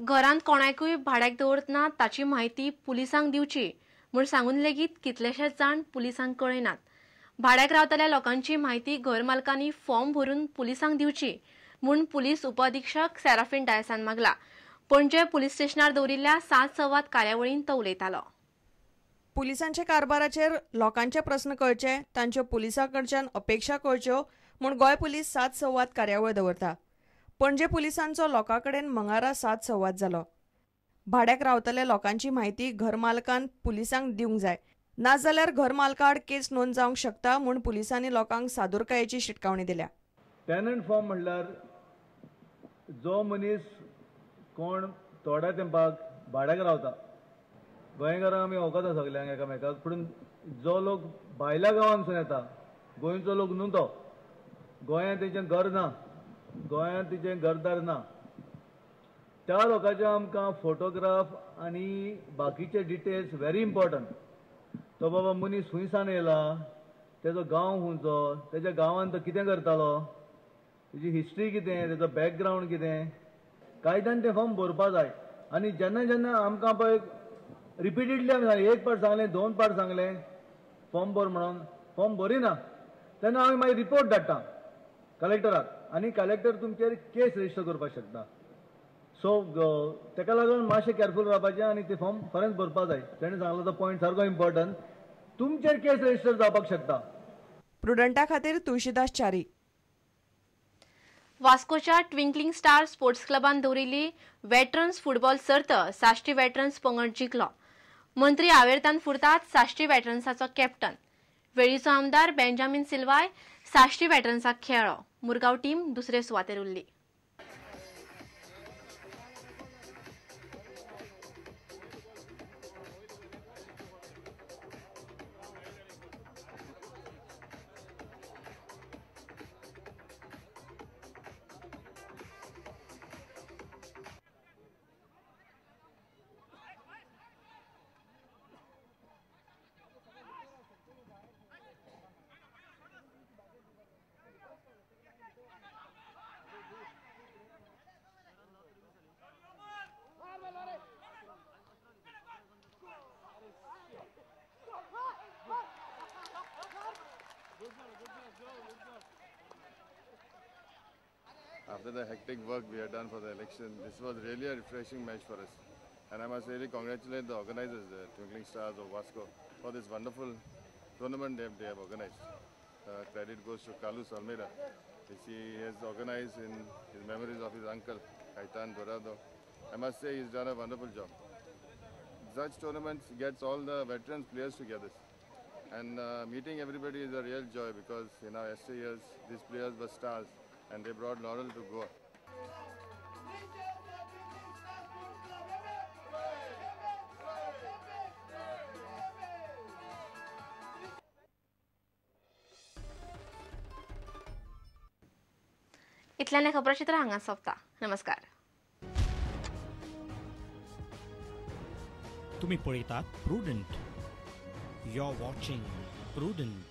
घरांत कोणाकूय भाड्याक दवरतना ताची म्हायती पुलिसांक दिवची म्हूण सांगून लेगीत कितलेशेच जाण पुलिसांक कळयनात। भाड्याक रावतल्या लोकांची म्हायती घर मालकांनी फॉर्म भरून पुलिसांक दिवची म्हूण पुलीस उपअधीक्षक सेराफीन डायसान मागला। पणजे पुलीस स्टेशनार दवरिल्ल्या 7 संवाद कार्यावळींत तो उलयतालो। पुलिसांच्या कारभाराचेर लोकांचे प्रस्न कळचे, तांच्यो पुलिसां कडच्यान अपेक्षा कळच्यो म्हूण गोंय पुलीस 7 संवाद कार्यावळ दवरता। पणजे पुलिसांचो लोकां कडेन मंगळारा 7 संवाद जालो। भाड्याक रावतल्या लोकांची म्हायती घर मालकान पुलिसांक दिवंक जाय, नाजाल्यार घर मालका आड केस नोंद जावंक शकता म्हूण पुलिसांनी लोकांक सादूरकायेची शिटकावणी दिल्या। टेनंट फॉर्म म्हणल्यार जो मनीस कोण थोड्या तेंपाक भाड्याक रावता, गोंयकारांक आमी वळखता सगल्यांक एकामेकाक, पूण जो लोक भायल्या गांवांतसून येता, गोंयचो लोक न्हू तो, गोंयांत तेचें घर ना, गोंयांत तिचें घरदार ना, त्या लोकांचे आमकां फोटोग्राफ आनी बाकीचे डिटेल्स व्हेरी इम्पॉर्टंट। तो बाबा मनीस खंयसान येयला, तेजो गांव खंयचो, तेज्या गांवांत तो कितें करतालो, तेजी हिस्ट्री कितें, तेजो बॅकग्रावंड कितें, कायद्यान तें फॉर्म भरपा जाय। आनी जेन्ना जेन्ना आमकां पळय रिपिटेडली आमी सांगलें, 1 पाट सांगलें, 2 पाट सांगलें फॉर्म भर म्हणून, फॉर्म भरिना, तेन्ना आमी मागीर रिपोर्ट धाडटा कलेक्टराक आनी कलेक्टर तुमचेर केस रजिस्टर करपाक शकता। सो तेका लागून मातशें केअरफूल रावपाचें आनी ते फॉर्म खरेंच भरपा जाय। तेणें सांगलो तो पॉयंट सारको इम्पॉर्टंट, तुमचेर केस रजिस्टर जावपाक शकता। प्रुडंटा खातीर तुळशीदास च्यारी। वास्कोच्या ट्विंकलिंग स्टार स्पोर्ट्स क्लबान दवरिल्ली वेटरन्स फुटबॉल सर्त साश्टी वेटरन्स पंगड जिखलो। मंत्री आवेर्तान फुरतात साश्टी वेटरन्साचो कॅप्टन। वेळीचो आमदार बेंजामीन सिल्वाय साश्टी वेटरन्साक खेळ्ळो। मुरगांव टीम दुसरे सुवातेर उरली। After the hectic work we had done for the election, this was really a refreshing match for us. And I must really congratulate the organizers, the Twinkling Stars of Vasco, for this wonderful tournament they have organized. Credit goes to Carlos Almeida, which he has organized in his memories of his uncle, Caitan Dorado. I must say he's done a wonderful job. Such tournaments gets all the veterans players together. And meeting everybody is a real joy because in our yesterday years, these players were stars and they brought laurel to Goa. इतल्यान खबराचित्र हांगा सोंपता। नमस्कार। तुम्ही पळयतात Prudent. You are watching prudent.